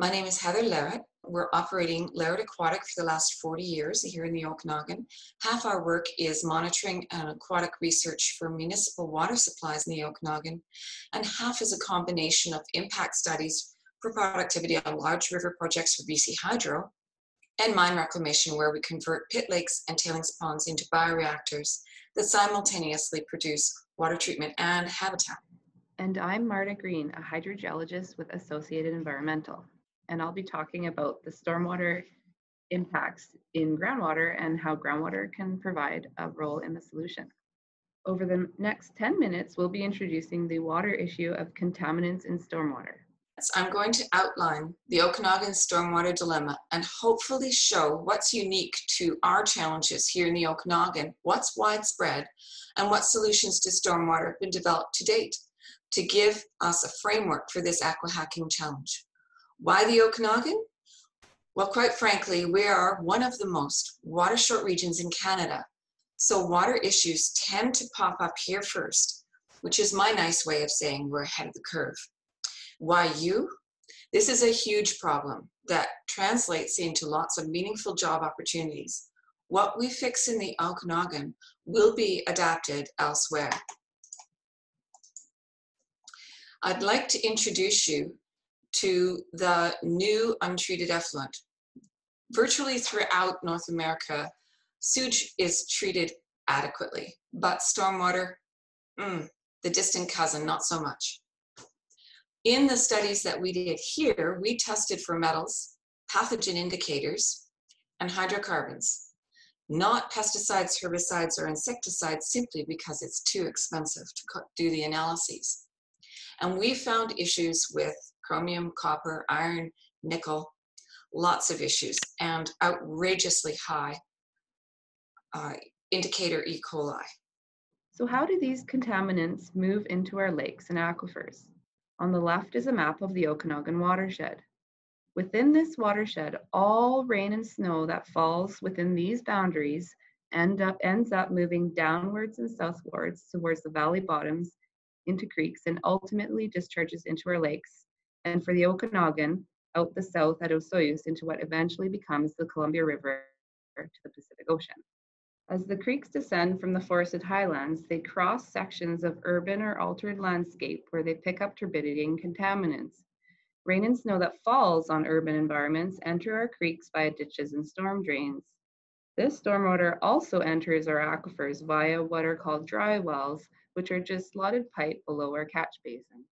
My name is Heather Larratt. We're operating Larratt Aquatic for the last 40 years here in the Okanagan. Half our work is monitoring and aquatic research for municipal water supplies in the Okanagan, and half is a combination of impact studies for productivity on large river projects for BC Hydro, and mine reclamation, where we convert pit lakes and tailings ponds into bioreactors that simultaneously produce water treatment and habitat. And I'm Marta Green, a hydrogeologist with Associated Environmental, and I'll be talking about the stormwater impacts in groundwater and how groundwater can provide a role in the solution. Over the next 10 minutes, we'll be introducing the water issue of contaminants in stormwater. I'm going to outline the Okanagan stormwater dilemma and hopefully show what's unique to our challenges here in the Okanagan, what's widespread, and what solutions to stormwater have been developed to date to give us a framework for this aqua hacking challenge. Why the Okanagan? Well, quite frankly, we are one of the most water short regions in Canada. So water issues tend to pop up here first, which is my nice way of saying we're ahead of the curve. Why you? This is a huge problem that translates into lots of meaningful job opportunities. What we fix in the Okanagan will be adapted elsewhere. I'd like to introduce you to the new untreated effluent. Virtually throughout North America, sewage is treated adequately, but stormwater, the distant cousin, not so much. In the studies that we did here, we tested for metals, pathogen indicators, and hydrocarbons, not pesticides, herbicides, or insecticides, simply because it's too expensive to do the analyses. And we found issues with chromium, copper, iron, nickel, lots of issues, and outrageously high indicator E. coli. So how do these contaminants move into our lakes and aquifers? On the left is a map of the Okanagan watershed. Within this watershed, all rain and snow that falls within these boundaries ends up moving downwards and southwards towards the valley bottoms into creeks and ultimately discharges into our lakes, and for the Okanagan, out the south at Osoyoos into what eventually becomes the Columbia River to the Pacific Ocean. As the creeks descend from the forested highlands, they cross sections of urban or altered landscape where they pick up turbidity and contaminants. Rain and snow that falls on urban environments enter our creeks via ditches and storm drains. This stormwater also enters our aquifers via what are called dry wells, which are just slotted pipe below our catch basins.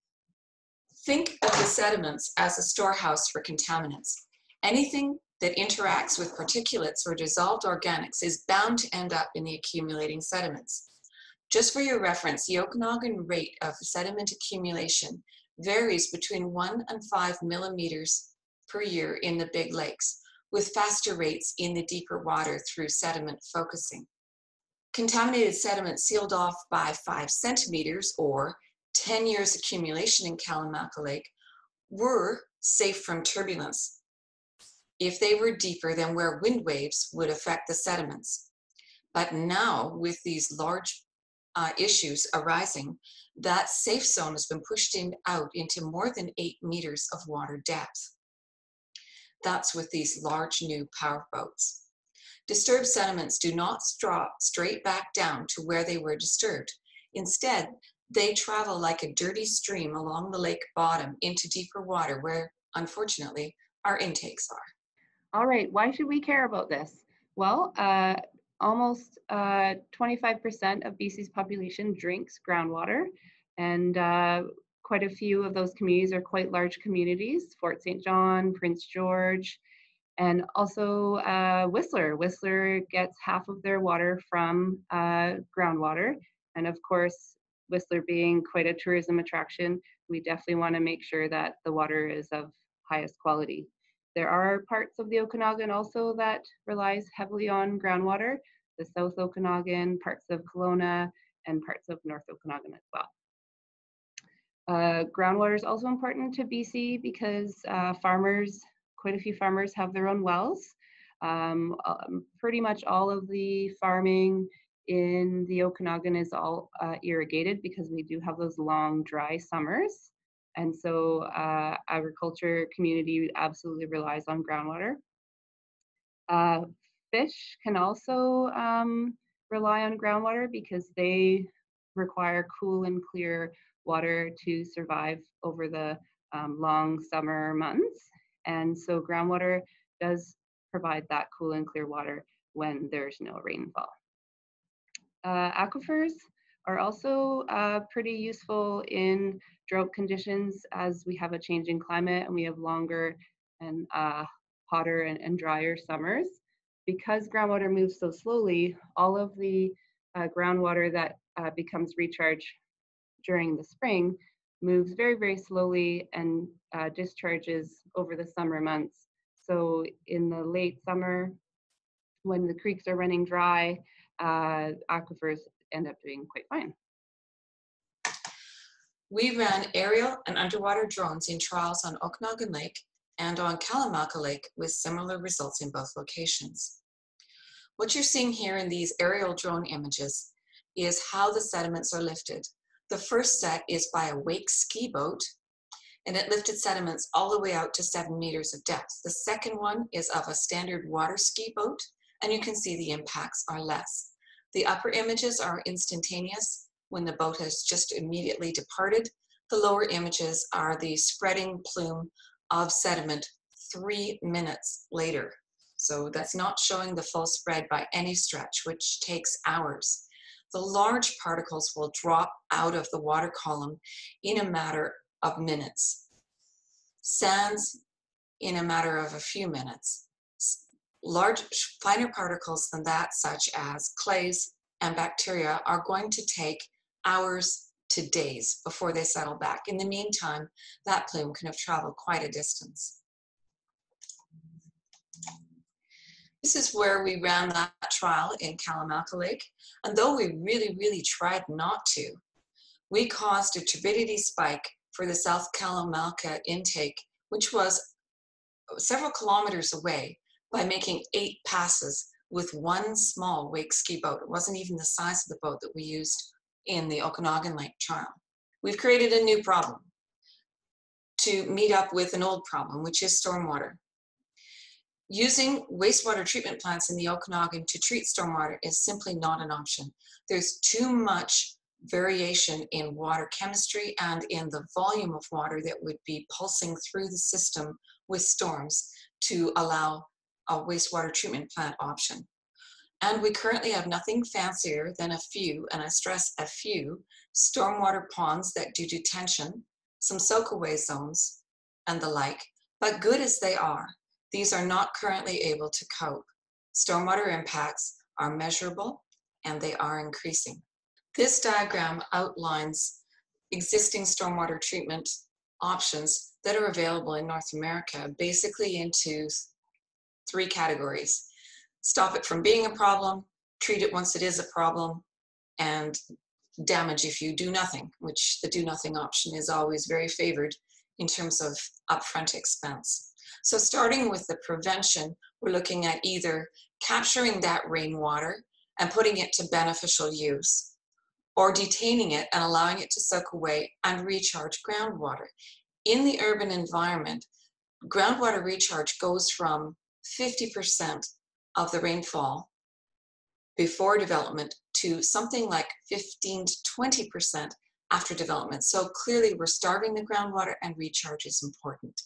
Think of the sediments as a storehouse for contaminants. Anything that interacts with particulates or dissolved organics is bound to end up in the accumulating sediments. Just for your reference, the Okanagan rate of sediment accumulation varies between 1 and 5 millimeters per year in the big lakes, with faster rates in the deeper water through sediment focusing. Contaminated sediment sealed off by 5 centimeters or 10 years accumulation in Kalamaka Lake were safe from turbulence if they were deeper than where wind waves would affect the sediments. But now, with these large issues arising, that safe zone has been pushed out into more than 8 meters of water depth. That's with these large new power boats. Disturbed sediments do not drop straight back down to where they were disturbed. Instead, they travel like a dirty stream along the lake bottom into deeper water where, unfortunately, our intakes are. All right, why should we care about this? Well, almost 25% of BC's population drinks groundwater, and quite a few of those communities are quite large communities, Fort St. John, Prince George, and also Whistler. Whistler gets half of their water from groundwater, and of course, Whistler being quite a tourism attraction, we definitely want to make sure that the water is of highest quality. There are parts of the Okanagan also that relies heavily on groundwater, the South Okanagan, parts of Kelowna, and parts of North Okanagan as well. Groundwater is also important to BC because quite a few farmers have their own wells. Pretty much all of the farming in the Okanagan is all irrigated because we do have those long dry summers. And so agriculture community absolutely relies on groundwater. Uh, Fish can also rely on groundwater because they require cool and clear water to survive over the long summer months. And so groundwater does provide that cool and clear water when there's no rainfall. Aquifers are also pretty useful in drought conditions as we have a changing climate and we have longer and hotter and drier summers. Because groundwater moves so slowly, all of the groundwater that becomes recharged during the spring moves very, very slowly and discharges over the summer months. So in the late summer, when the creeks are running dry, aquifers end up doing quite fine. We ran aerial and underwater drones in trials on Okanagan Lake and on Kalamalka Lake with similar results in both locations. What you're seeing here in these aerial drone images is how the sediments are lifted. The first set is by a wake ski boat, and it lifted sediments all the way out to 7 meters of depth. The second one is of a standard water ski boat, and you can see the impacts are less. The upper images are instantaneous when the boat has just immediately departed. The lower images are the spreading plume of sediment 3 minutes later. So that's not showing the full spread by any stretch, which takes hours. The large particles will drop out of the water column in a matter of minutes. Sands in a matter of a few minutes. Large, finer particles than that, such as clays and bacteria, are going to take hours to days before they settle back. In the meantime, that plume can have traveled quite a distance. This is where we ran that trial in Kalamalka Lake, and though we really tried not to, we caused a turbidity spike for the South Kalamalka intake, which was several kilometers away, by making 8 passes with one small wake ski boat. It wasn't even the size of the boat that we used in the Okanagan Lake trial. We've created a new problem to meet up with an old problem, which is stormwater. Using wastewater treatment plants in the Okanagan to treat stormwater is simply not an option. There's too much variation in water chemistry and in the volume of water that would be pulsing through the system with storms to allow a wastewater treatment plant option. And we currently have nothing fancier than a few, and I stress a few, stormwater ponds that do detention, some soak-away zones, and the like. But good as they are, these are not currently able to cope. Stormwater impacts are measurable and they are increasing. This diagram outlines existing stormwater treatment options that are available in North America, basically into 3 categories. Stop it from being a problem, treat it once it is a problem, and damage if you do nothing, which the do nothing option is always very favored in terms of upfront expense. So starting with the prevention, we're looking at either capturing that rainwater and putting it to beneficial use, or detaining it and allowing it to soak away and recharge groundwater. In the urban environment, groundwater recharge goes from 50% of the rainfall before development to something like 15 to 20% after development. So clearly we're starving the groundwater, and recharge is important.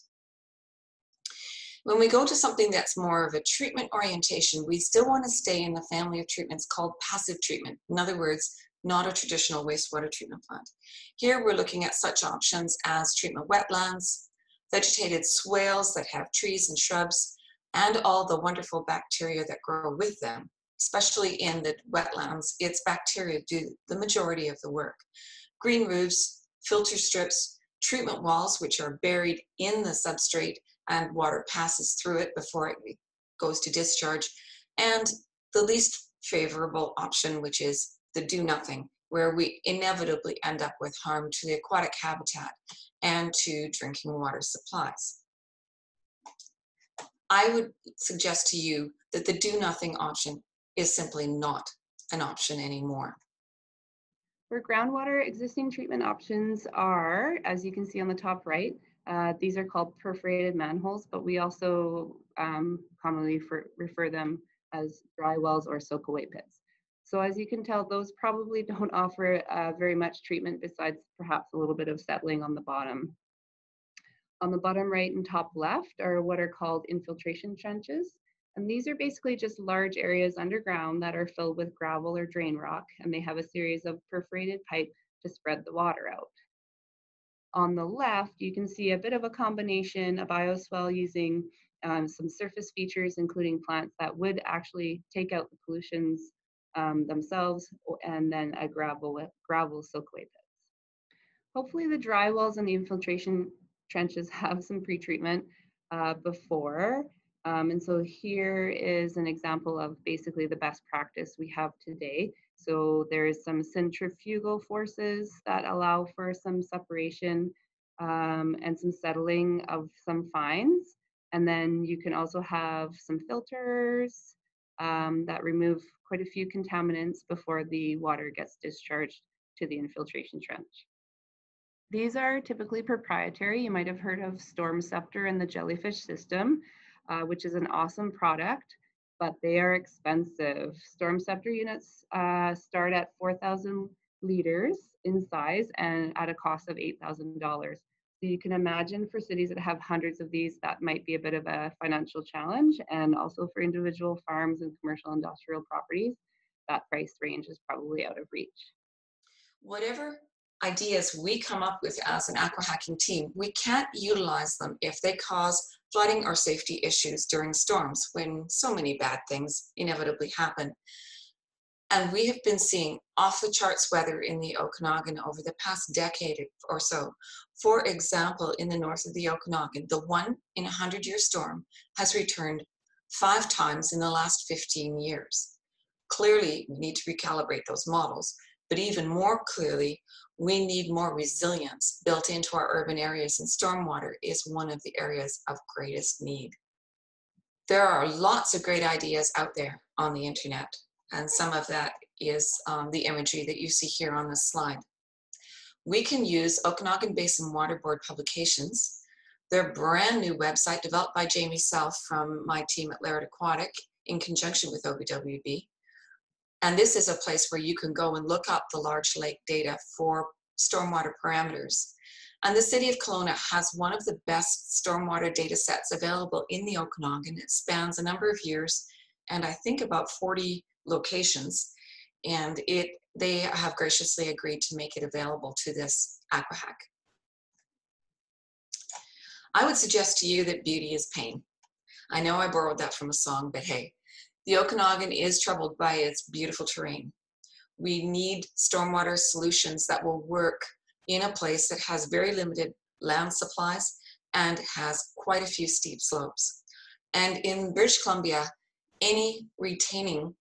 When we go to something that's more of a treatment orientation, we still want to stay in the family of treatments called passive treatment. In other words, not a traditional wastewater treatment plant. Here we're looking at such options as treatment wetlands, vegetated swales that have trees and shrubs, and all the wonderful bacteria that grow with them. Especially in the wetlands, it's bacteria do the majority of the work. Green roofs, filter strips, treatment walls, which are buried in the substrate and water passes through it before it goes to discharge, and the least favorable option, which is the do nothing, where we inevitably end up with harm to the aquatic habitat and to drinking water supplies. I would suggest to you that the do nothing option is simply not an option anymore. For groundwater, existing treatment options are, as you can see on the top right, these are called perforated manholes, but we also commonly refer them as dry wells or soak-away pits. So as you can tell, those probably don't offer very much treatment besides perhaps a little bit of settling on the bottom. On the bottom right and top left are what are called infiltration trenches. And these are basically just large areas underground that are filled with gravel or drain rock, and they have a series of perforated pipe to spread the water out. On the left, you can see a bit of a combination, a bioswale using some surface features, including plants that would actually take out the pollutions themselves, and then a gravel soakaway pits. Hopefully the dry wells and the infiltration trenches have some pretreatment before. And so here is an example of basically the best practice we have today. So there's some centrifugal forces that allow for some separation and some settling of some fines. And then you can also have some filters that remove quite a few contaminants before the water gets discharged to the infiltration trench. These are typically proprietary. You might have heard of Storm Scepter and the Jellyfish System, which is an awesome product, but they are expensive. Storm Scepter units start at 4,000 liters in size and at a cost of $8,000. So you can imagine for cities that have hundreds of these, that might be a bit of a financial challenge. And also for individual farms and commercial industrial properties, that price range is probably out of reach. Whatever ideas we come up with as an aqua-hacking team, we can't utilize them if they cause flooding or safety issues during storms, when so many bad things inevitably happen. And we have been seeing off-the-charts weather in the Okanagan over the past decade or so. For example, in the north of the Okanagan, the 1 in 100-year storm has returned 5 times in the last 15 years. Clearly, we need to recalibrate those models, but even more clearly, we need more resilience built into our urban areas, and stormwater is one of the areas of greatest need. There are lots of great ideas out there on the internet, and some of that is the imagery that you see here on this slide. We can use Okanagan Basin Water Board Publications, their brand new website developed by Jamie South from my team at Laird Aquatic in conjunction with OBWB. And this is a place where you can go and look up the large lake data for stormwater parameters. And the city of Kelowna has one of the best stormwater data sets available in the Okanagan. It spans a number of years and I think about 40 locations. And they have graciously agreed to make it available to this aqua-hack. I would suggest to you that beauty is pain. I know I borrowed that from a song, but hey, the Okanagan is troubled by its beautiful terrain. We need stormwater solutions that will work in a place that has very limited land supplies and has quite a few steep slopes. And in British Columbia, any retaining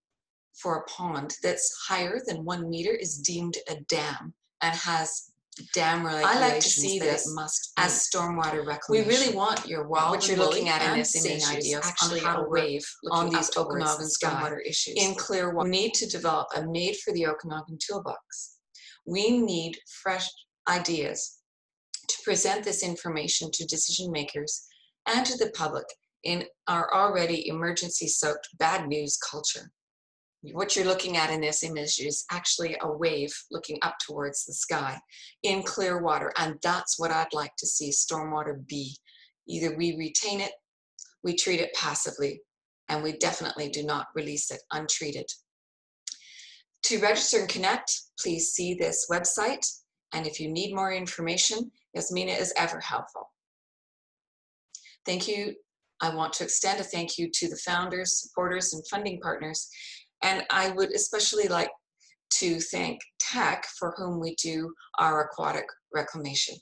for a pond that's higher than 1 meter is deemed a dam and has dam regulations. I like to see this as stormwater reclamation. We really want your wild, what you're looking at in this image ideas actually on how to wave on these Okanagan stormwater issues. In Clearwater, we need to develop a made for the Okanagan toolbox. We need fresh ideas to present this information to decision makers and to the public in our already emergency-soaked bad news culture. What you're looking at in this image is actually a wave looking up towards the sky in clear water, and that's what I'd like to see stormwater be. Either we retain it, we treat it passively, and we definitely do not release it untreated. To register and connect, please see this website, and if you need more information, Yasmina is ever helpful. Thank you. I want to extend a thank you to the founders, supporters, and funding partners. And I would especially like to thank TEC, for whom we do our aquatic reclamation.